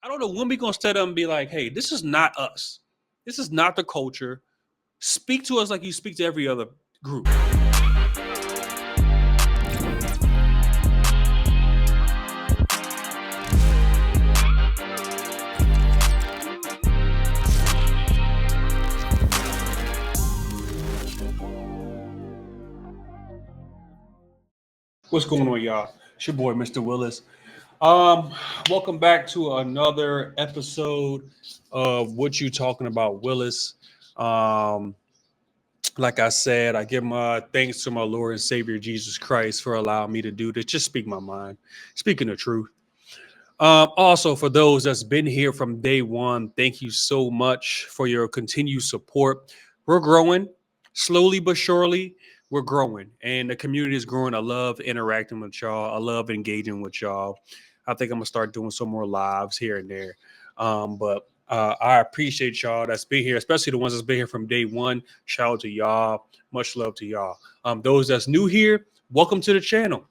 I don't know when we gonna stand up and be like, hey, this is not us. This is not the culture. Speak to us like you speak to every other group. What's going on, y'all? It's your boy, Mr. Willis. Um, Welcome back to another episode of What You Talking About, Willis. Um, like I said, I give my thanks to my Lord and Savior Jesus Christ for allowing me to do this. Just speak my mind, speaking the truth. Also, for those that's been here from day one, thank you so much for your continued support. We're growing slowly but surely. We're growing, and the community is growing. I love interacting with y'all. I love engaging with y'all. I think I'm gonna start doing some more lives here and there. But I appreciate y'all that's been here, especially the ones that's been here from day one. Shout out to y'all. Much love to y'all. Those that's new here, welcome to the channel.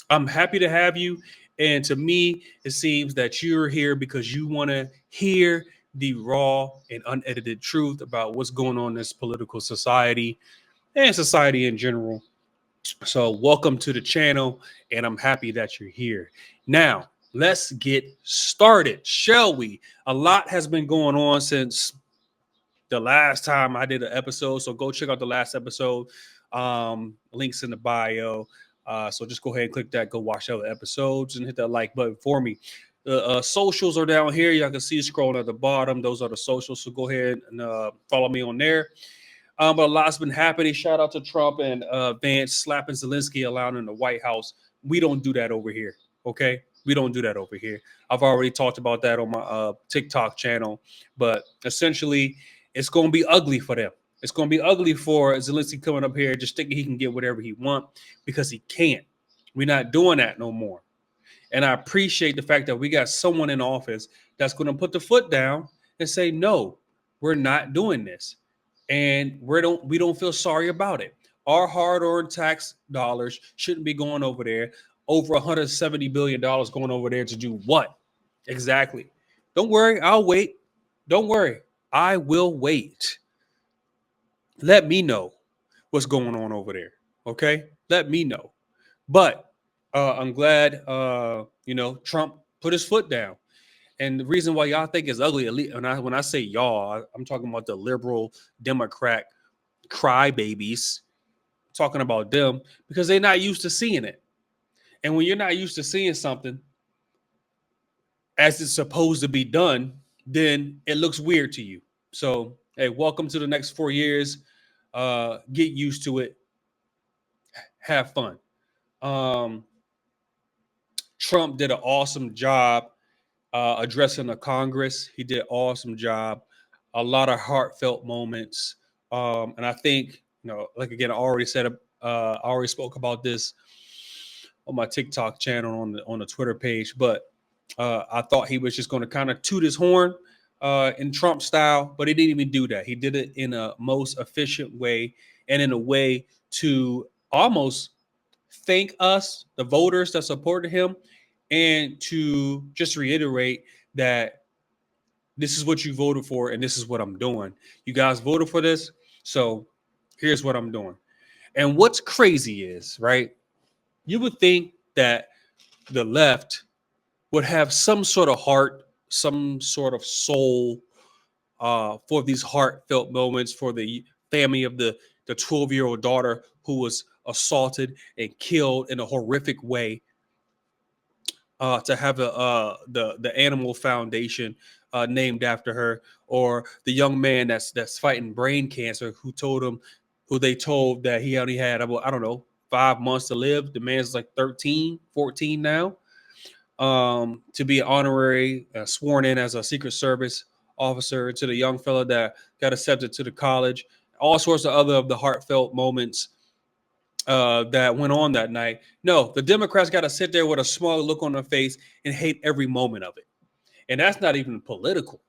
I'm happy to have you. And to me, it seems that you're here because you want to hear the raw and unedited truth about what's going on in this political society and society in general. So, welcome to the channel, and I'm happy that you're here. Now, let's get started, shall we? A lot has been going on since the last time I did an episode. So, go check out the last episode. Links in the bio. So just go ahead and click that. Go watch other episodes and hit that like button for me. The socials are down here. Y'all can see scrolling at the bottom. Those are the socials. So go ahead and follow me on there. But a lot's been happening. Shout out to Trump and Vance slapping Zelensky allowed in the White House. We don't do that over here. Okay. We don't do that over here. I've already talked about that on my TikTok channel. But essentially, it's going to be ugly for them. It's going to be ugly for Zelensky coming up here just thinking he can get whatever he wants because he can't. We're not doing that no more. And I appreciate the fact that we got someone in office that's going to put the foot down and say, no, we're not doing this. And we don't feel sorry about it. Our hard-earned tax dollars shouldn't be going over there. Over $170 billion going over there to do what? Exactly. Don't worry, I'll wait. Don't worry, I will wait. Let me know what's going on over there. Okay, let me know. But I'm glad Trump put his foot down. And the reason why y'all think it's ugly, at least when I say y'all, I'm talking about the liberal Democrat crybabies, talking about them because they're not used to seeing it. And when you're not used to seeing something as it's supposed to be done, then it looks weird to you. So, hey, welcome to the next 4 years. Get used to it. Have fun. Trump did an awesome job addressing the Congress. He did an awesome job. A lot of heartfelt moments. And I think, like again, I already spoke about this on my TikTok channel on the Twitter page, but I thought he was just going to kind of toot his horn in Trump style, but he didn't even do that. He did it in a most efficient way and in a way to almost thank us, the voters that supported him, and to just reiterate that this is what you voted for and this is what I'm doing. You guys voted for this, so here's what I'm doing. And what's crazy is, right, you would think that the left would have some sort of heart, some sort of soul for these heartfelt moments for the family of the 12-year-old daughter who was assaulted and killed in a horrific way. To have the Animal Foundation named after her, or the young man that's fighting brain cancer who they told that he only had about, I don't know, 5 months to live. The man's like 13, 14 now. To be honorary, sworn in as a Secret Service officer, to the young fella that got accepted to the college, all sorts of other of the heartfelt moments that went on that night. No, the Democrats got to sit there with a smug look on their face and hate every moment of it. And that's not even political.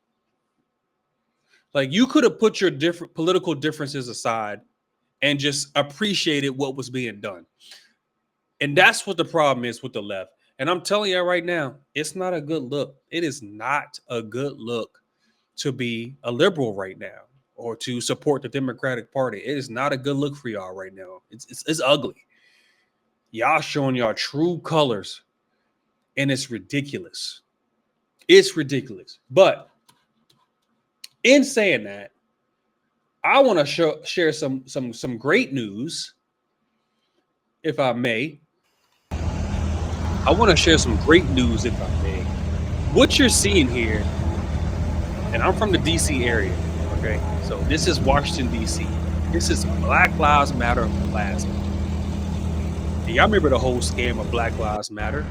Like, you could have put your different political differences aside and just appreciated what was being done. And that's what the problem is with the left. And I'm telling you right now, it's not a good look. It is not a good look to be a liberal right now or to support the Democratic Party. It is not a good look for y'all right now. It's ugly. Y'all showing y'all true colors, and it's ridiculous. It's ridiculous. But in saying that, I want to share some great news, if I may. I want to share some great news, if I may. What you're seeing here, and I'm from the DC area, okay? So this is Washington, DC. This is Black Lives Matter Plaza. And y'all remember the whole scam of Black Lives Matter,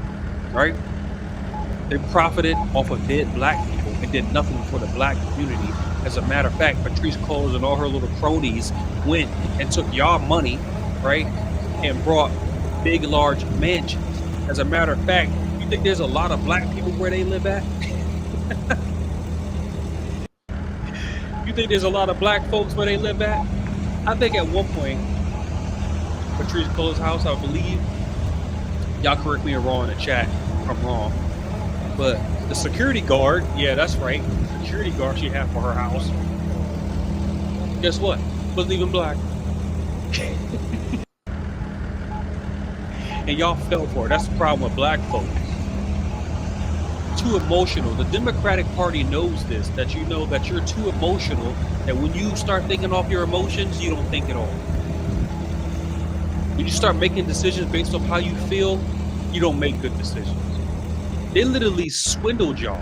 right? They profited off of dead black people and did nothing for the black community. As a matter of fact, Patrisse Cullors and all her little cronies went and took y'all money, right? And brought big, large mansions. As a matter of fact, you think there's a lot of black people where they live at? You think there's a lot of black folks where they live at? I think at one point, Patrisse Cullors' house, I believe, y'all correct me wrong in the chat if I'm wrong, but the security guard, yeah, that's right, the security guard she had for her house, guess what? Wasn't even black. And y'all fell for it. That's the problem with black folks. Too emotional. The Democratic Party knows this, that you know that you're too emotional, that when you start thinking off your emotions, you don't think at all. When you start making decisions based on how you feel, you don't make good decisions. They literally swindled y'all.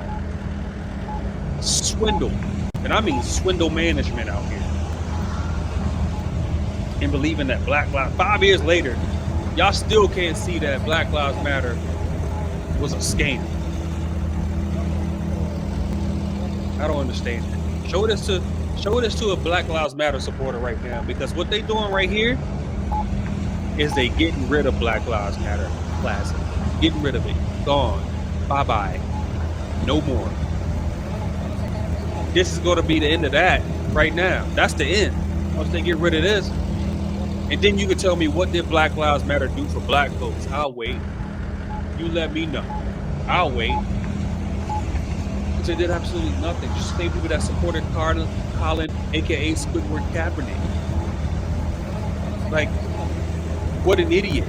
Swindle. And I mean swindle management out here. And believing that Black Lives, 5 years later, y'all still can't see that Black Lives Matter was a scam. I don't understand it. Show this to a Black Lives Matter supporter right now, because what they doing right here is they getting rid of Black Lives Matter Plaza. Getting rid of it. Gone. Bye-bye. No more. This is going to be the end of that right now. That's the end. Once they get rid of this. And then you can tell me, what did Black Lives Matter do for black folks? I'll wait. You let me know. I'll wait. Because they did absolutely nothing. Just the same people that supported Colin, a.k.a. Squidward Kaepernick. Like, what an idiot.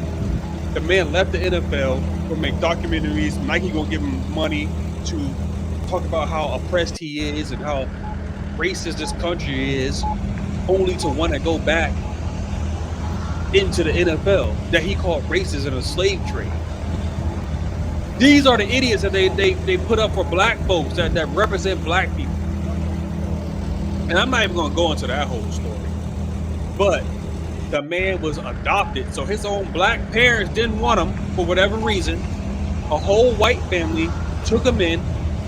The man left the NFL to make documentaries. Nike gonna give him money to talk about how oppressed he is and how racist this country is, only to want to go back into the NFL that he called racist and a slave trade. These are the idiots that they put up for black folks that represent black people. And I'm not even gonna go into that whole story. But the man was adopted, so his own black parents didn't want him for whatever reason. A whole white family took him in,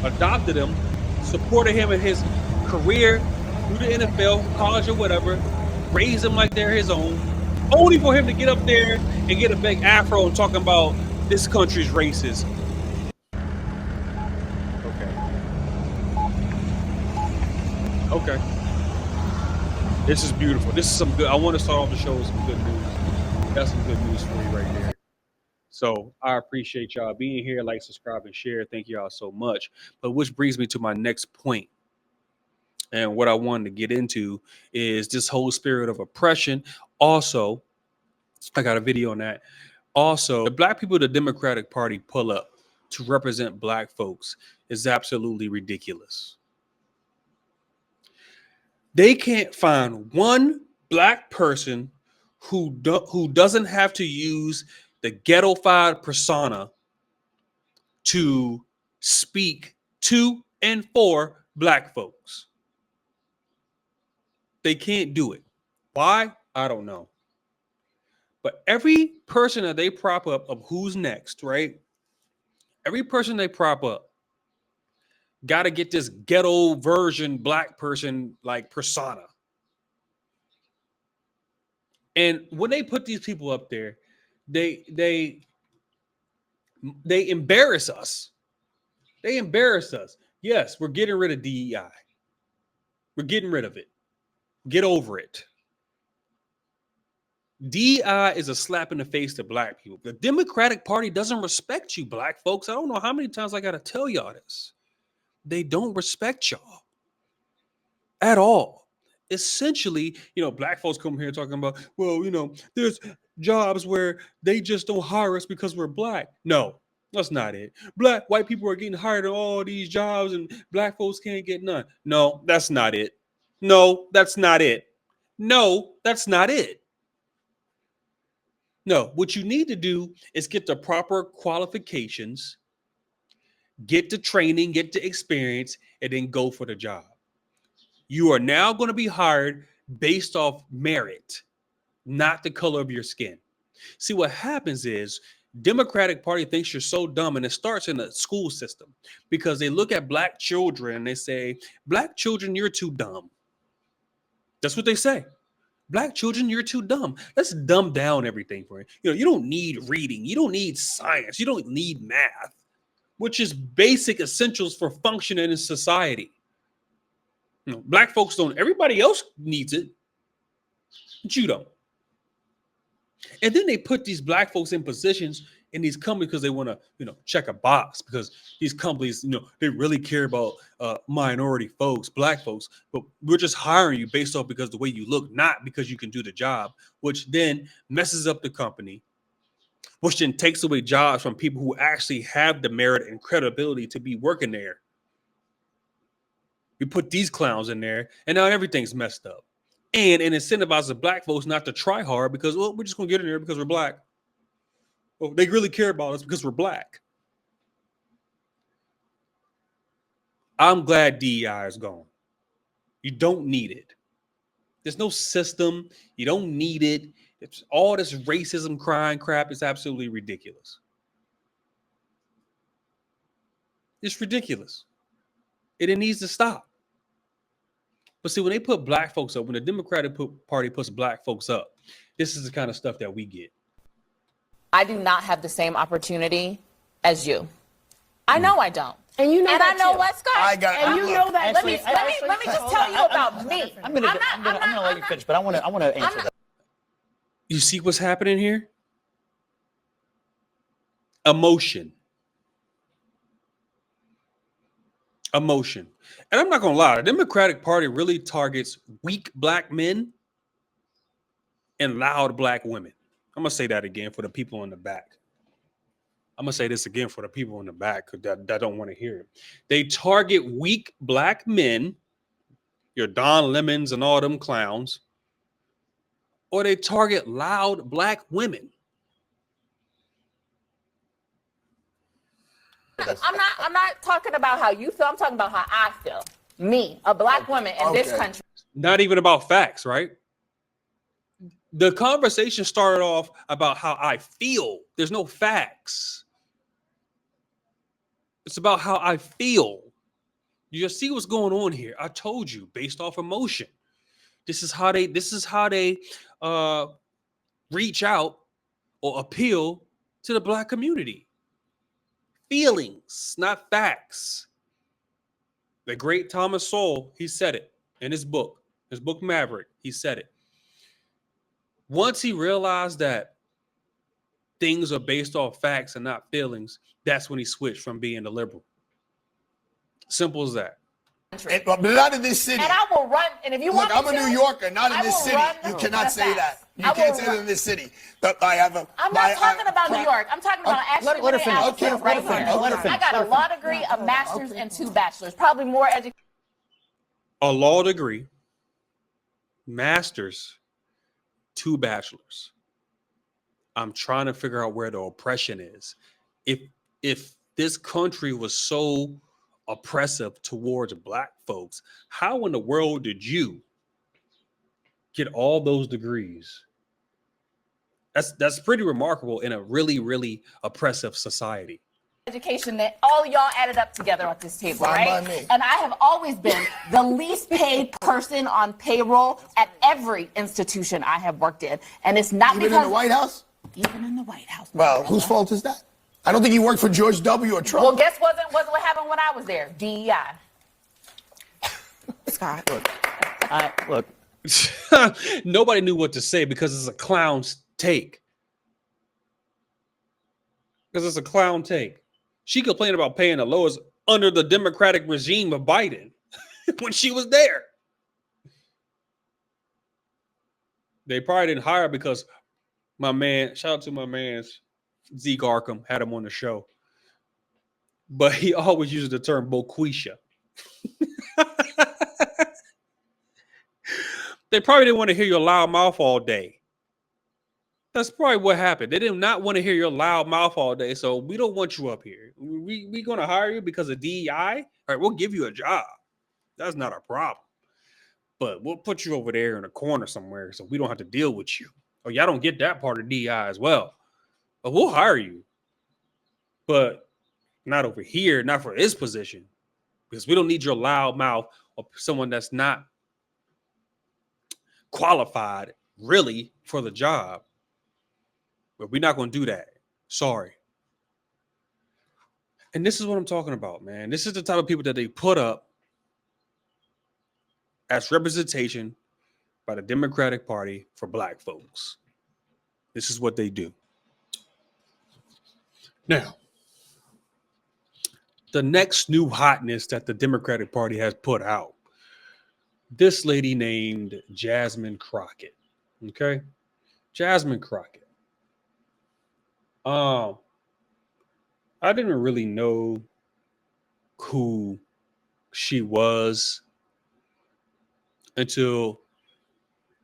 adopted him, supported him in his career through the NFL, college or whatever, raised him like they're his own, only for him to get up there and get a big afro and talking about this country's racist. Okay. This is beautiful. This is some good. I want to start off the show with some good news. That's some good news for you right there. So I appreciate y'all being here. Like, subscribe, and share. Thank y'all so much. But which brings me to my next point. And what I wanted to get into is this whole spirit of oppression. Also, I got a video on that. Also, the black people the Democratic Party pull up to represent black folks is absolutely ridiculous. They can't find one black person who doesn't have to use the ghettofied persona to speak to and for black folks. They can't do it. Why? I don't know. But every person that they prop up of who's next, right? Every person they prop up got to get this ghetto version black person like persona. And when they put these people up there, they embarrass us. They embarrass us. Yes, we're getting rid of DEI. We're getting rid of it. Get over it. DEI is a slap in the face to black people. The Democratic Party doesn't respect you, black folks. I don't know how many times I got to tell y'all this. They don't respect y'all at all. Essentially, black folks come here talking about, well, there's jobs where they just don't hire us because we're black. No, that's not it. White people are getting hired in all these jobs and black folks can't get none. No, that's not it. No, that's not it. No, that's not it. No, what you need to do is get the proper qualifications, get the training, get the experience, and then go for the job. You are now going to be hired based off merit, not the color of your skin. See, what happens is Democratic Party thinks you're so dumb, and it starts in the school system because they look at black children and they say, black children, you're too dumb. That's what they say. Black children, you're too dumb. Let's dumb down everything for you. You don't need reading. You don't need science. You don't need math, which is basic essentials for functioning in society. Black folks don't. Everybody else needs it, but you don't. And then they put these black folks in positions in these companies because they want to, check a box because these companies, they really care about minority folks, black folks, but we're just hiring you based off because the way you look, not because you can do the job, which then messes up the company, which then takes away jobs from people who actually have the merit and credibility to be working there. We put these clowns in there and now everything's messed up. And it incentivizes black folks not to try hard because, well, we're just going to get in there because we're black. Well, they really care about us because we're black. I'm glad DEI is gone. You don't need it. There's no system. You don't need it. It's all this racism, crying crap is absolutely ridiculous. It's ridiculous. It needs to stop. But see, when they put black folks up, when the Democratic Party puts black folks up, this is the kind of stuff that we get. I do not have the same opportunity as you. I know I don't. And you know and that I know too. West Coast. And you know that. Let me just tell you about me. I'm gonna let you finish, but I want to answer that. You see what's happening here? Emotion. And I'm not going to lie, the Democratic Party really targets weak black men and loud black women. I'm going to say that again for the people in the back. I'm going to say this again for the people in the back that don't want to hear it. They target weak black men, your Don Lemons and all them clowns, or they target loud black women. I'm not talking about how you feel. I'm talking about how I feel. Me, a black woman in this country. Not even about facts, right? The conversation started off about how I feel. There's no facts. It's about how I feel. You just see what's going on here. I told you, based off emotion. This is how they reach out or appeal to the black community. Feelings, not facts. The great Thomas Sowell, he said it in his book Maverick. He said it. Once he realized that things are based off facts and not feelings, that's when he switched from being a liberal. Simple as that. But not in this city. And I will run. And if you want, I'm a New Yorker, not in this city. You cannot say that. You can't say that in this city. I'm not talking about New York. I'm talking about actually. Let her finish. Let her finish. I got a law degree, a master's, and 2 bachelors. Probably more education. A law degree, master's, 2 bachelors. I'm trying to figure out where the oppression is. If this country was so oppressive towards black folks, how in the world did you get all those degrees? That's pretty remarkable in a really, really oppressive society. Education that all of y'all added up together at this table, Fine right? by me. And I have always been the least paid person on payroll at every institution I have worked in. And it's not Even because in the White House? Even in the White House. Well, whose fault is that? I don't think you worked for George W. or Trump. Well, guess wasn't what happened when I was there. DEI. Scott, look. Nobody knew what to say because it's a clown's take. Because it's a clown take. She complained about paying the lowest under the Democratic regime of Biden when she was there. They probably didn't hire her because my man, shout out to my man, Zeke Arkham, had him on the show. But he always uses the term Boquisha. They probably didn't want to hear your loud mouth all day. That's probably what happened. They did not want to hear your loud mouth all day. So we don't want you up here. We're going to hire you because of DEI. All right, we'll give you a job. That's not a problem. But we'll put you over there in a corner somewhere so we don't have to deal with you. Oh, y'all don't get that part of DEI as well. But we'll hire you. But not over here, not for this position. Because we don't need your loud mouth or someone that's not qualified really for the job. But we're not going to do that. Sorry. And this is what I'm talking about, man. This is the type of people that they put up as representation by the Democratic Party for black folks. This is what they do. Now, the next new hotness that the Democratic Party has put out, this lady named Jasmine Crockett. Okay? Jasmine Crockett. I didn't really know who she was until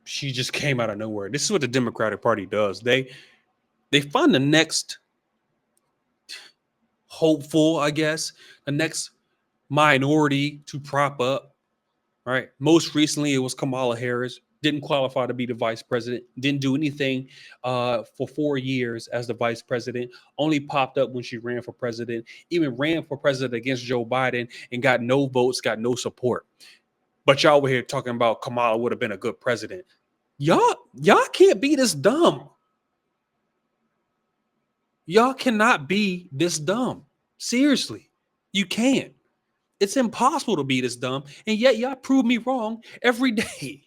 she just came out of nowhere. This is what the Democratic Party does. They find the next hopeful, I guess, the next minority to prop up, right? Most recently, it was Kamala Harris. Didn't qualify to be the vice president. Didn't do anything for 4 years as the vice president. Only popped up when she ran for president. Even ran for president against Joe Biden and got no votes, got no support. But y'all were here talking about Kamala would have been a good president. Y'all can't be this dumb. Y'all cannot be this dumb. Seriously, you can't. It's impossible to be this dumb. And yet y'all prove me wrong every day.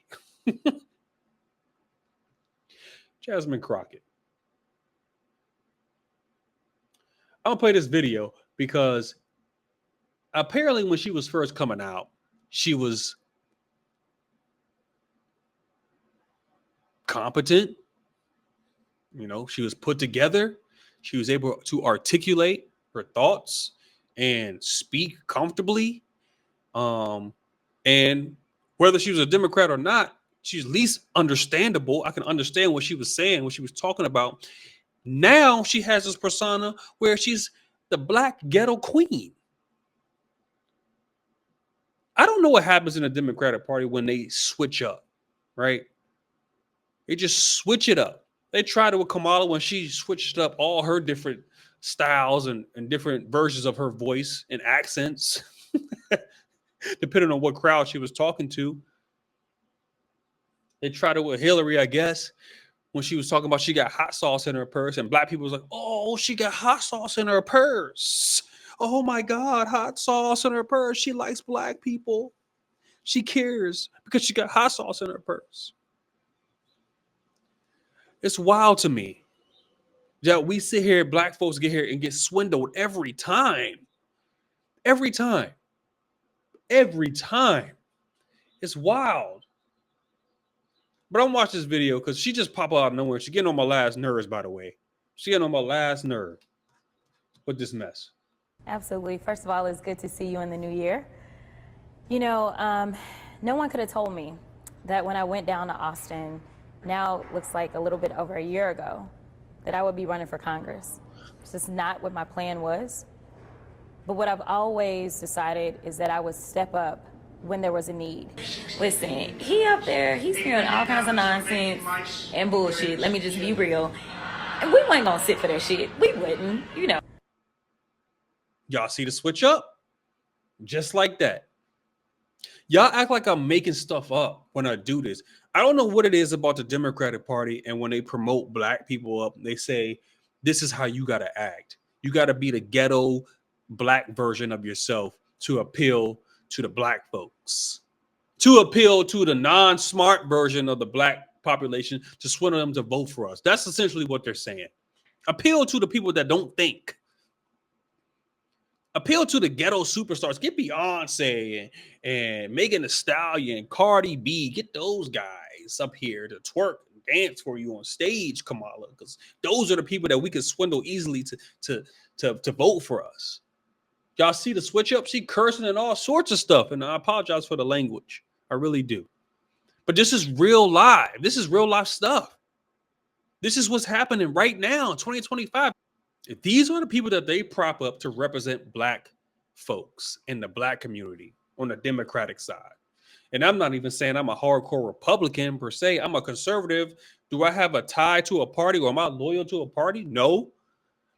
Jasmine Crockett. I'm gonna play this video because apparently when she was first coming out, she was competent. You know, she was put together. She was able to articulate her thoughts and speak comfortably. And whether she was a Democrat or not, she's at least understandable. I can understand what she was saying, what she was talking about. Now she has this persona where she's the black ghetto queen. I don't know what happens in the Democratic Party when they switch up, right? They just switch it up. They tried it with Kamala when she switched up all her different styles and different versions of her voice and accents, depending on what crowd she was talking to. They tried it with Hillary, I guess, when she was talking about she got hot sauce in her purse, and black people was like, oh, she got hot sauce in her purse. Oh my God, hot sauce in her purse. She likes black people. She cares because she got hot sauce in her purse. It's wild to me that we sit here, black folks get here and get swindled every time. Every time. Every time. It's wild. But I'm watching this video because she just popped out of nowhere. She's getting on my last nerves, by the way. She's getting on my last nerve with this mess. Absolutely. First of all, it's good to see you in the new year. You know, no one could have told me that when I went down to Austin, now it looks like a little bit over a year ago, that I would be running for Congress. It's just not what my plan was. But what I've always decided is that I would step up when there was a need. Listen, he up there, he's hearing all kinds of nonsense and bullshit. Let me just be real. And we weren't gonna sit for that shit. We wouldn't, you know. Y'all see the switch up? Just like that. Y'all act like I'm making stuff up when I do this. I don't know what it is about the Democratic Party, and when they promote black people up, they say, this is how you gotta act. You gotta be the ghetto black version of yourself to appeal to the black folks. to appeal to the non-smart version of the black population to swindle them to vote for us. That's essentially what they're saying. Appeal to the people that don't think. Appeal to the ghetto superstars. Get Beyonce and Megan Thee Stallion, Cardi B. Get those guys up here to twerk and dance for you on stage, Kamala, because those are the people that we can swindle easily to vote for us. Y'all see the switch up? She cursing and all sorts of stuff. And I apologize for the language. I really do. But this is real life. This is real life stuff. This is what's happening right now in 2025. These are the people that they prop up to represent black folks in the black community on the Democratic side. And I'm not even saying I'm a hardcore Republican per se. I'm a conservative. Do I have a tie to a party or am I loyal to a party? No.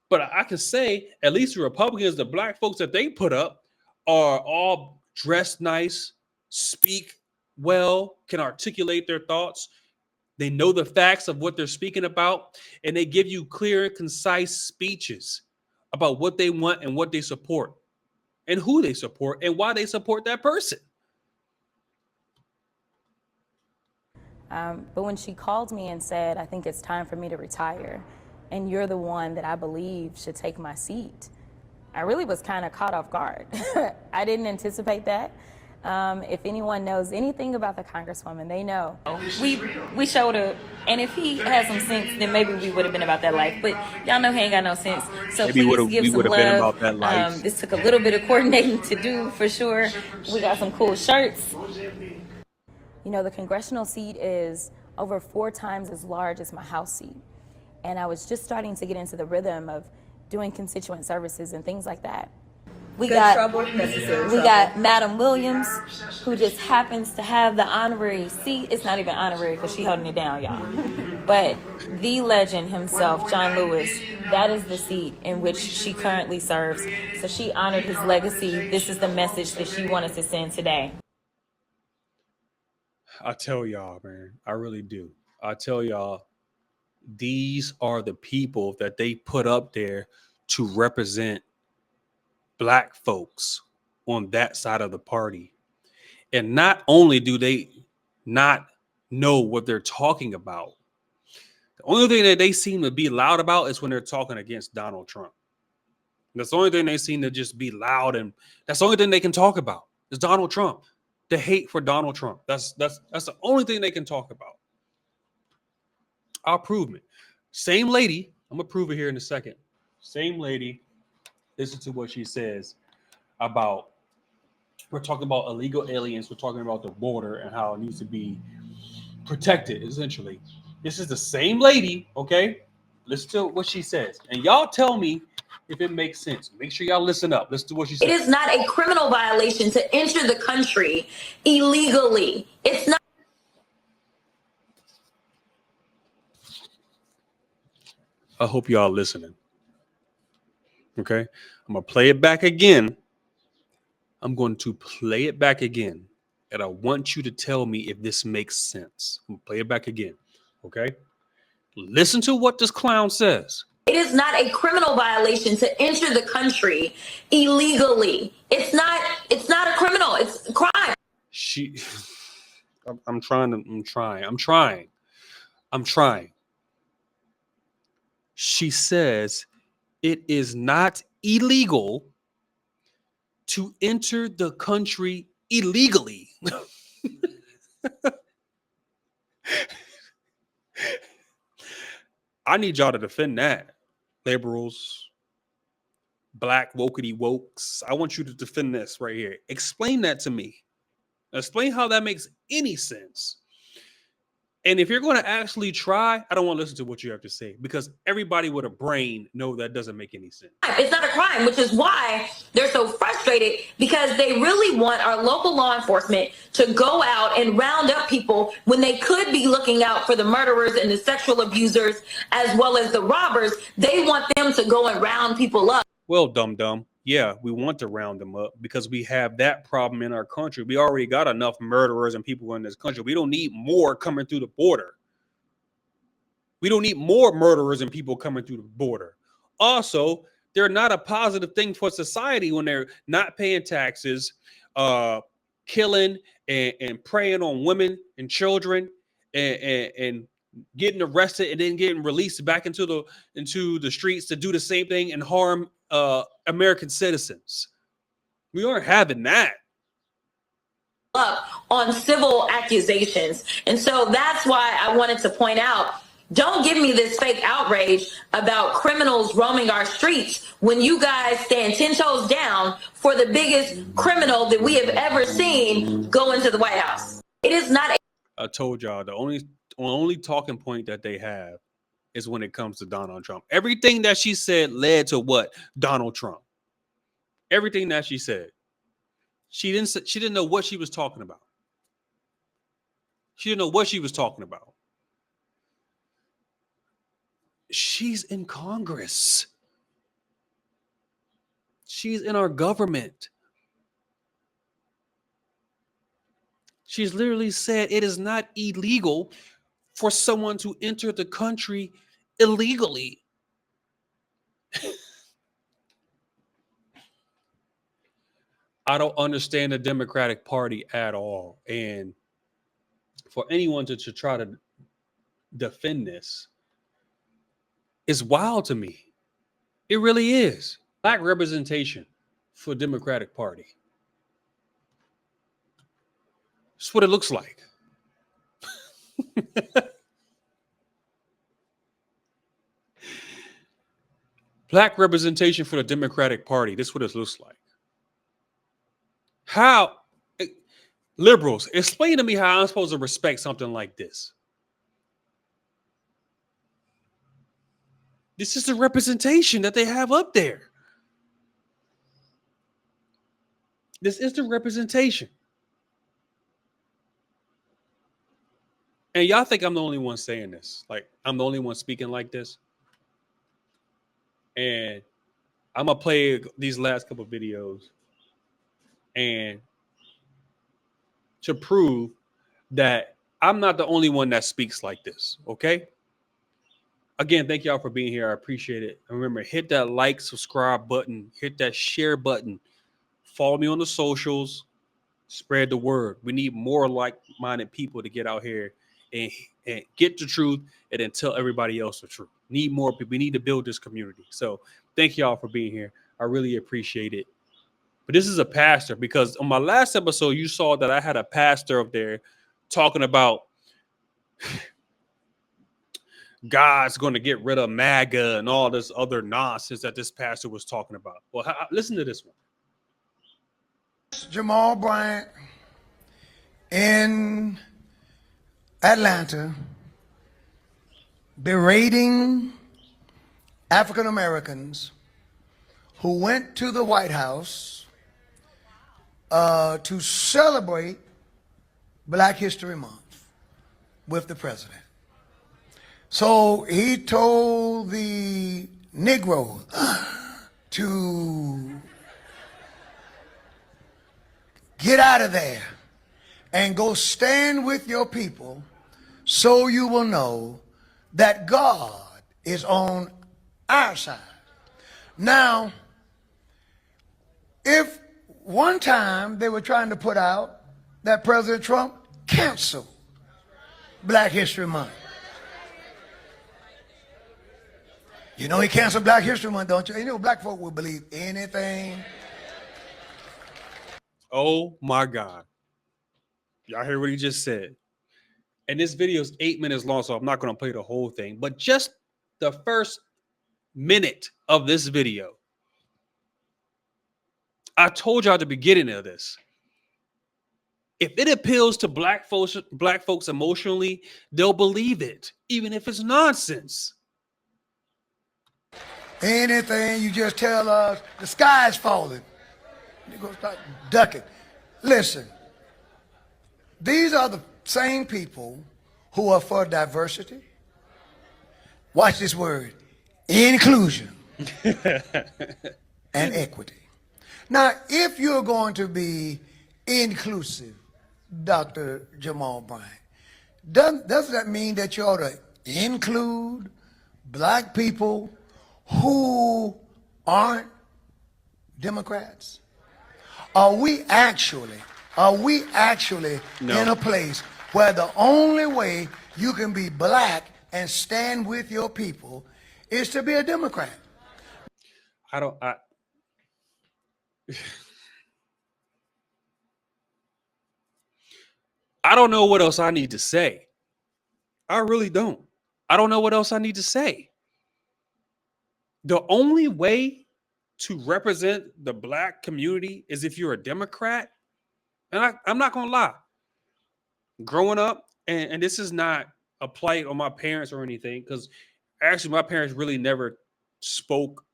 But I can say at least the Republicans, the black folks that they put up are all dressed nice, speak well, can articulate their thoughts. They know the facts of what they're speaking about, and they give you clear and concise speeches about what they want and what they support and who they support and why they support that person. But when she called me and said, I think it's time for me to retire, and you're the one that I believe should take my seat, I really was kind of caught off guard. I didn't anticipate that. If anyone knows anything about the Congresswoman, they know. We showed up, and if he had some sense, then maybe we would have been about that life. But y'all know he ain't got no sense. So maybe please give some love. Been about that life. This took a little bit of coordinating to do for sure. We got some cool shirts. You know, the congressional seat is over 4 times as large as my House seat. And I was just starting to get into the rhythm of doing constituent services and things like that. We got Madam Williams, who just happens to have the honorary seat. It's not even honorary because she's holding it down, y'all. But the legend himself, John Lewis, that is the seat in which she currently serves. So she honored his legacy. This is the message that she wanted to send today. I tell y'all, man, I really do. I tell y'all, these are the people that they put up there to represent black folks on that side of the party. And not only do they not know what they're talking about, the only thing that they seem to be loud about is when they're talking against Donald Trump. That's the only thing they seem to just be loud, and that's the only thing they can talk about is Donald Trump. The hate for Donald Trump. That's the only thing they can talk about. I'll prove it. Same lady, I'm gonna prove it here in a second. Same lady, listen to what she says about, we're talking about illegal aliens, we're talking about the border and how it needs to be protected, essentially. This is the same lady, okay? Listen to what she says. And y'all tell me if it makes sense. Make sure y'all listen up. Listen to what she says. It is not a criminal violation to enter the country illegally. It's not. I hope y'all listening. Okay? I'm going to play it back again. I'm going to play it back again. And I want you to tell me if this makes sense. I'm going to play it back again. Okay? Listen to what this clown says. It is not a criminal violation to enter the country illegally. It's not a criminal. It's a crime. I'm trying. She says it is not illegal to enter the country illegally. I need y'all to defend that. Liberals, black wokey wokes. I want you to defend this right here. Explain that to me. Explain how that makes any sense. And if you're going to actually try, I don't want to listen to what you have to say, because everybody with a brain know that doesn't make any sense. It's not a crime, which is why they're so frustrated, because they really want our local law enforcement to go out and round up people when they could be looking out for the murderers and the sexual abusers as well as the robbers. They want them to go and round people up. Well, dum-dum. Yeah, we want to round them up because we have that problem in our country. We already got enough murderers and people in this country. We don't need more coming through the border. We don't need more murderers and people coming through the border. Also, they're not a positive thing for society when they're not paying taxes, killing and preying on women and children and getting arrested and then getting released back into the streets to do the same thing and harm American citizens. We aren't having that. Up on civil accusations. And so that's why I wanted to point out, don't give me this fake outrage about criminals roaming our streets when you guys stand 10 toes down for the biggest criminal that we have ever seen go into the White House. It is not. I told y'all the only talking point that they have is when it comes to Donald Trump. Everything that she said led to what? Donald Trump. Everything that she said. She didn't know what she was talking about. She didn't know what she was talking about. She's in Congress. She's in our government. She's literally said it is not illegal for someone to enter the country illegally. I don't understand the Democratic Party at all. And for anyone to try to defend this is wild to me. It really is. Black representation for Democratic Party. That's what it looks like. Black representation for the Democratic Party. This is what it looks like. How, liberals, explain to me how I'm supposed to respect something like this. This is the representation that they have up there. This is the representation. And y'all think I'm the only one saying this. Like, I'm the only one speaking like this. And I'm going to play these last couple of videos. And to prove that I'm not the only one that speaks like this, okay? Again, thank y'all for being here. I appreciate it. And remember, hit that like, subscribe button, hit that share button. Follow me on the socials. Spread the word. We need more like-minded people to get out here and get the truth and then tell everybody else the truth. Need more people. We need to build this community. So thank y'all for being here. I really appreciate it. But this is a pastor, because on my last episode, you saw that I had a pastor up there talking about God's going to get rid of MAGA and all this other nonsense that this pastor was talking about. Well, listen to this one. Jamal Bryant in Atlanta berating African Americans who went to the White House to celebrate Black History Month with the president. So he told the Negro to get out of there and go stand with your people so you will know that God is on our side. Now, if one time they were trying to put out that President Trump canceled Black History Month. You know he canceled Black History Month, don't you? You know black folk will believe anything. Oh my God. Y'all hear what he just said? And this video is 8 minutes long, so I'm not going to play the whole thing. But just the first minute of this video, I told y'all at the beginning of this, if it appeals to black folks emotionally, they'll believe it, even if it's nonsense. Anything you just tell us, the sky's falling. You're going to start ducking. Listen, these are the same people who are for diversity. Watch this word, inclusion and equity. Now, if you're going to be inclusive, Dr. Jamal Bryant, does that mean that you ought to include black people who aren't Democrats? Are we actually Are we actually No. in a place where the only way you can be black and stand with your people is to be a Democrat? I don't. I don't know what else I need to say. I really don't. I don't know what else I need to say. The only way to represent the black community is if you're a Democrat. And I'm not gonna lie. Growing up, and this is not a plight on my parents or anything, because actually my parents really never spoke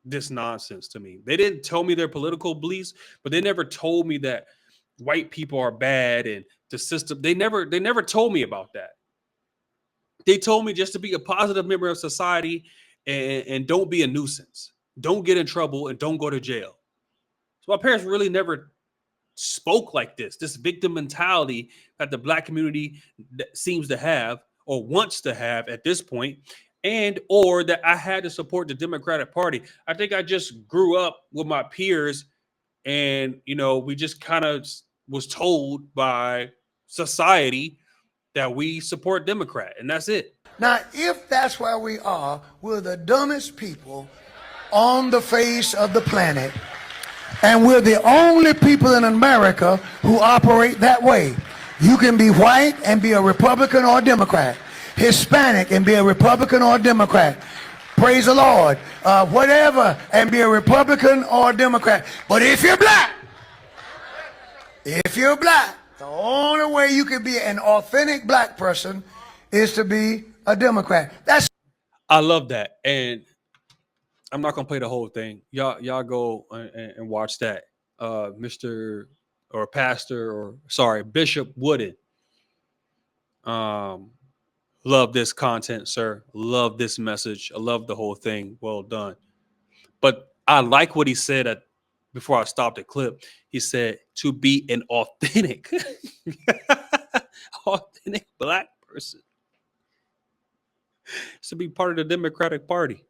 this nonsense to me. They didn't tell me their political beliefs, but they never told me that white people are bad and the system. They never told me about that. They told me just to be a positive member of society and don't be a nuisance. Don't get in trouble and don't go to jail. So my parents really never spoke like this victim mentality that the black community seems to have or wants to have at this point, and or that I had to support the Democratic Party. I think I just grew up with my peers, and we just kind of was told by society that we support Democrat, and that's it. Now, if that's where we are, we're the dumbest people on the face of the planet, and we're the only people in America who operate that way. You can be white and be a Republican or a Democrat, Hispanic and be a Republican or a Democrat, praise the Lord, whatever, and be a Republican or a Democrat. But if you're black, the only way you can be an authentic black person is to be a Democrat. I love that, and I'm not gonna play the whole thing. Y'all go and watch that. Mr. or Pastor or Bishop Wooden. Love this content, sir. Love this message. I love the whole thing. Well done. But I like what he said before I stopped the clip. He said to be an authentic black person. It's to be part of the Democratic Party.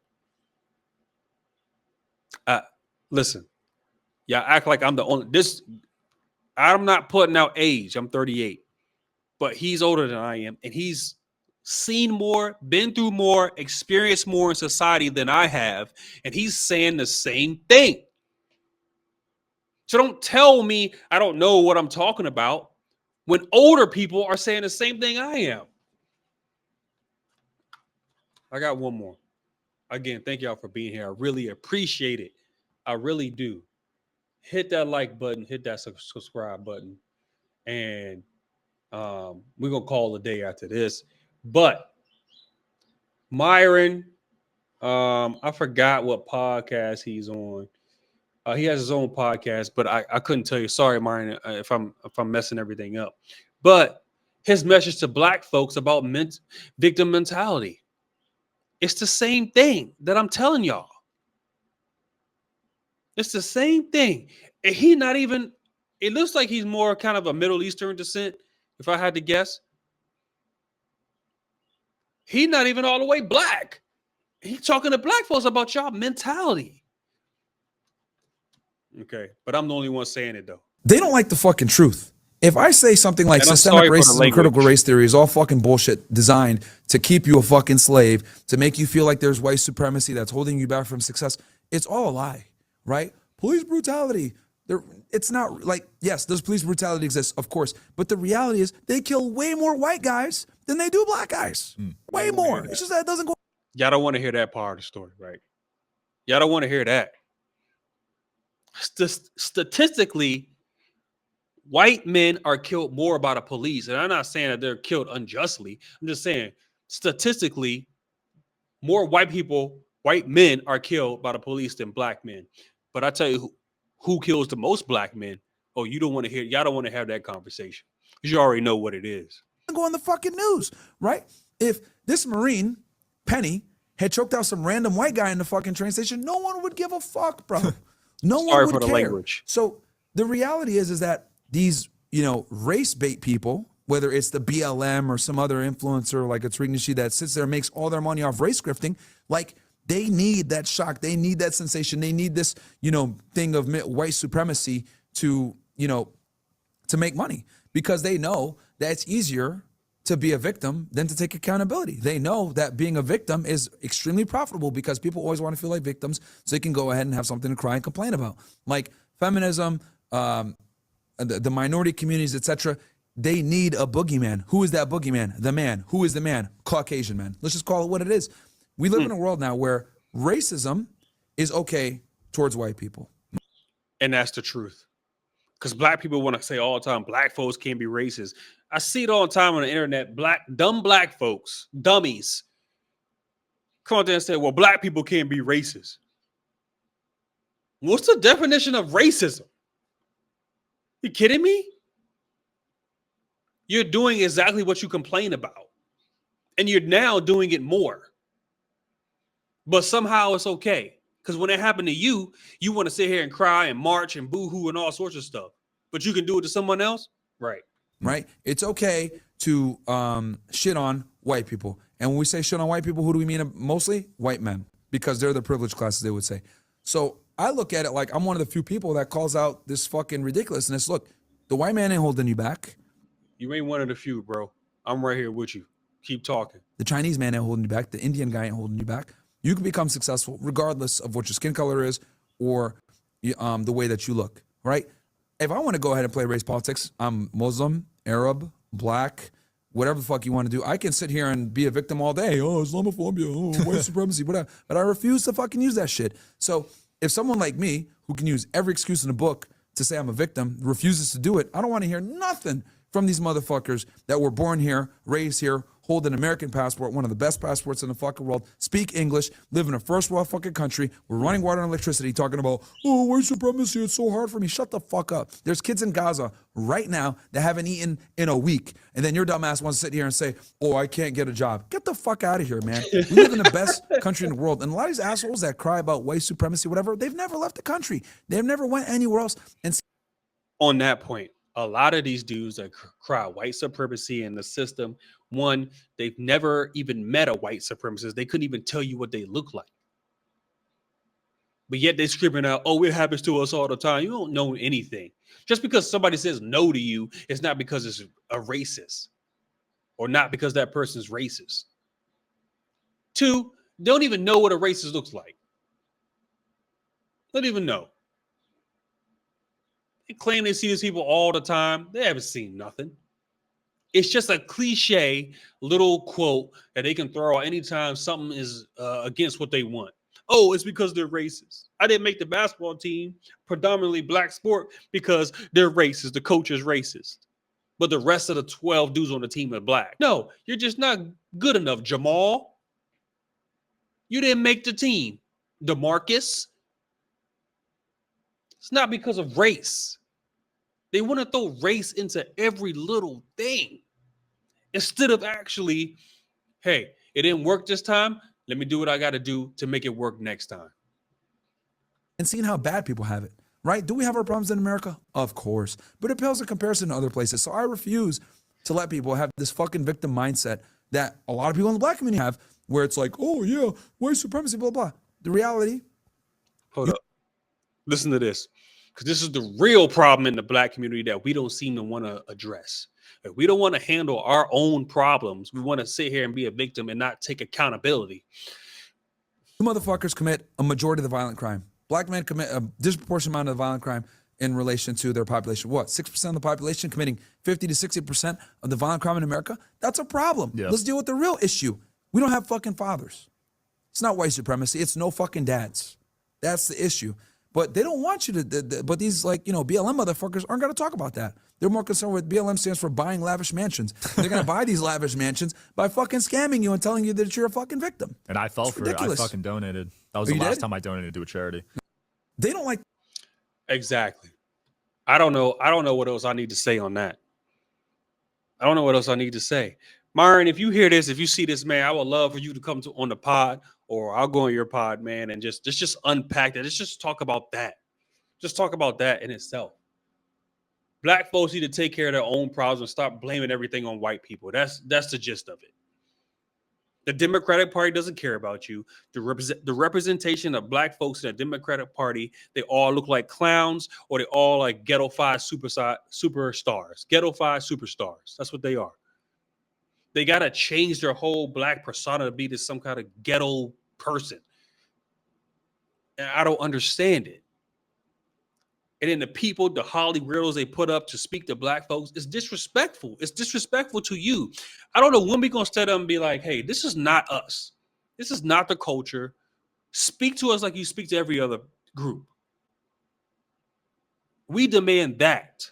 Listen, y'all act like I'm the only. I'm not putting out age. I'm 38, but he's older than I am, and he's seen more, been through more, experienced more in society than I have, and he's saying the same thing. So don't tell me I don't know what I'm talking about when older people are saying the same thing I am. I got one more. Again, thank y'all for being here. I really appreciate it. I really do. Hit that like button, hit that subscribe button, and we're going to call it a day after this. But Myron, I forgot what podcast he's on. He has his own podcast, but I couldn't tell you. Sorry, Myron, if I'm messing everything up. But his message to black folks about victim mentality. It's the same thing that I'm telling y'all. It's the same thing. And he not even, it looks like he's more kind of a Middle Eastern descent, if I had to guess. He's not even all the way black. He's talking to black folks about y'all mentality. Okay, but I'm the only one saying it, though. They don't like the fucking truth. If I say something like systemic racism and critical race theory is all fucking bullshit designed to keep you a fucking slave, to make you feel like there's white supremacy that's holding you back from success, it's all a lie, right? Police brutality. It's not like, yes, does police brutality exist? Of course. But the reality is they kill way more white guys than they do black guys. Way more. It's just that it doesn't go. Y'all don't want to hear that part of the story, right? Y'all don't want to hear that. Statistically, white men are killed more by the police. And I'm not saying that they're killed unjustly. I'm just saying statistically, more white men are killed by the police than black men. But I tell you who kills the most black men. Oh, you don't want to hear, y'all don't want to have that conversation. Because you already know what it is. Go on the fucking news, right? If this Marine, Penny, had choked out some random white guy in the fucking train station, no one would give a fuck, bro. No one would care. Language. So the reality is that these, race bait people, whether it's the BLM or some other influencer like a Tariq Nasheed that sits there and makes all their money off race grifting, like they need that shock, they need that sensation, they need this, thing of white supremacy to, to make money because they know that it's easier to be a victim than to take accountability. They know that being a victim is extremely profitable because people always want to feel like victims so they can go ahead and have something to cry and complain about. Like feminism, the minority communities, etc. They need a boogeyman. Who is that boogeyman? The man. Who is the man? Caucasian man. Let's just call it what it is. We live in a world now where racism is okay towards white people. And that's the truth. Because black people want to say all the time, black folks can't be racist. I see it all the time on the internet. Dumb black folks, dummies, come out there and say, well, black people can't be racist. What's the definition of racism? You kidding me? You're doing exactly what you complain about. And you're now doing it more. But somehow it's okay. Because when it happened to you, you want to sit here and cry and march and boo-hoo and all sorts of stuff. But you can do it to someone else? Right. Right? It's okay to shit on white people. And when we say shit on white people, who do we mean mostly? White men. Because they're the privileged classes, they would say. So I look at it like I'm one of the few people that calls out this fucking ridiculousness. Look, the white man ain't holding you back. You ain't one of the few, bro. I'm right here with you. Keep talking. The Chinese man ain't holding you back. The Indian guy ain't holding you back. You can become successful regardless of what your skin color is or the way that you look, right? If I want to go ahead and play race politics, I'm Muslim, Arab, black, whatever the fuck you want to do. I can sit here and be a victim all day. Oh, Islamophobia, oh, white supremacy, whatever. But I refuse to fucking use that shit. So if someone like me, who can use every excuse in the book to say I'm a victim, refuses to do it, I don't want to hear nothing from these motherfuckers that were born here, raised here, hold an American passport, one of the best passports in the fucking world, speak English, live in a first world fucking country, we're running water and electricity, talking about, oh, white supremacy, it's so hard for me. Shut the fuck up. There's kids in Gaza right now that haven't eaten in a week. And then your dumbass wants to sit here and say, oh, I can't get a job. Get the fuck out of here, man. We live in the best country in the world. And a lot of these assholes that cry about white supremacy, whatever, they've never left the country. They've never went anywhere else. And on that point, a lot of these dudes that cry white supremacy in the system, one, they've never even met a white supremacist. They couldn't even tell you what they look like. But yet they're screaming out, oh, it happens to us all the time. You don't know anything. Just because somebody says no to you, it's not because it's a racist or not because that person's racist. Two, they don't even know what a racist looks like. Don't even know. They claim they see these people all the time. They haven't seen nothing. It's just a cliche little quote that they can throw out anytime something is against what they want. Oh, it's because they're racist. I didn't make the basketball team, predominantly black sport, because they're racist. The coach is racist. But the rest of the 12 dudes on the team are black. No, you're just not good enough, Jamal. You didn't make the team. DeMarcus. It's not because of race. They want to throw race into every little thing instead of actually, hey, it didn't work this time. Let me do what I got to do to make it work next time. And seeing how bad people have it, right? Do we have our problems in America? Of course. But it pales in comparison to other places. So I refuse to let people have this fucking victim mindset that a lot of people in the black community have, where it's like, oh, yeah, white supremacy, blah, blah. The reality. Hold up. Listen to this. Because this is the real problem in the black community that we don't seem to want to address. If we don't want to handle our own problems, we want to sit here and be a victim and not take accountability. You motherfuckers commit a majority of the violent crime. Black men commit a disproportionate amount of violent crime in relation to their population. What, 6% of the population committing 50 to 60% of the violent crime in America? That's a problem. Yeah. Let's deal with the real issue. We don't have fucking fathers. It's not white supremacy. It's no fucking dads. That's the issue. But they don't want you to, but these BLM motherfuckers aren't going to talk about that. They're more concerned with BLM stands for buying lavish mansions. They're going to buy these lavish mansions by fucking scamming you and telling you that you're a fucking victim. And I fell for it. I fucking donated. That was the last time I donated to a charity. They don't like. Exactly. I don't know what else I need to say on that. I don't know what else I need to say. Myron, if you hear this, if you see this, man, I would love for you to come on the pod, or I'll go on your pod, man, and just unpack that. Let's just talk about that. Just talk about that in itself. Black folks need to take care of their own problems and stop blaming everything on white people. That's the gist of it. The Democratic Party doesn't care about you. The representation of black folks in the Democratic Party, they all look like clowns, or they all like ghetto-fied superstars. Ghetto-fied superstars. That's what they are. They got to change their whole black persona to be this some kind of ghetto person. And I don't understand it. And then the people, the Holly Weirdos they put up to speak to black folks, is disrespectful. It's disrespectful to you. I don't know when we're going to stand up and be like, hey, this is not us. This is not the culture. Speak to us like you speak to every other group. We demand that.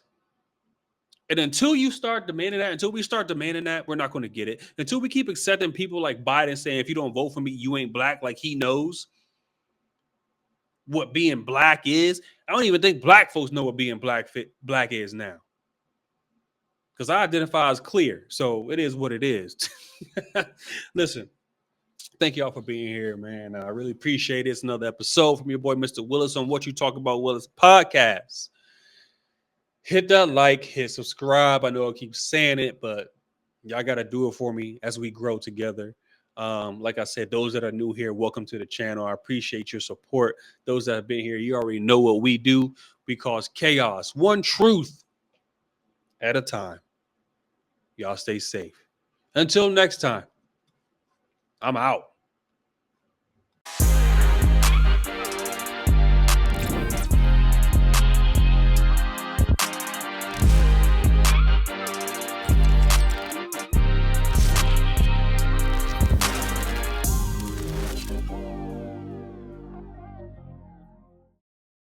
And until you start demanding that, until we start demanding that, we're not going to get it. Until we keep accepting people like Biden saying, if you don't vote for me, you ain't black, like he knows what being black is. I don't even think black folks know what being black is now. Because I identify as clear. So it is what it is. Listen, thank y'all for being here, man. I really appreciate it. It's another episode from your boy, Mr. Willis, on What You Talk About Willis podcast. Hit that like, hit subscribe. I know I keep saying it, but y'all got to do it for me as we grow together. Like I said, those that are new here, welcome to the channel. I appreciate your support. Those that have been here, you already know what we do. We cause chaos, one truth at a time. Y'all stay safe. Until next time, I'm out.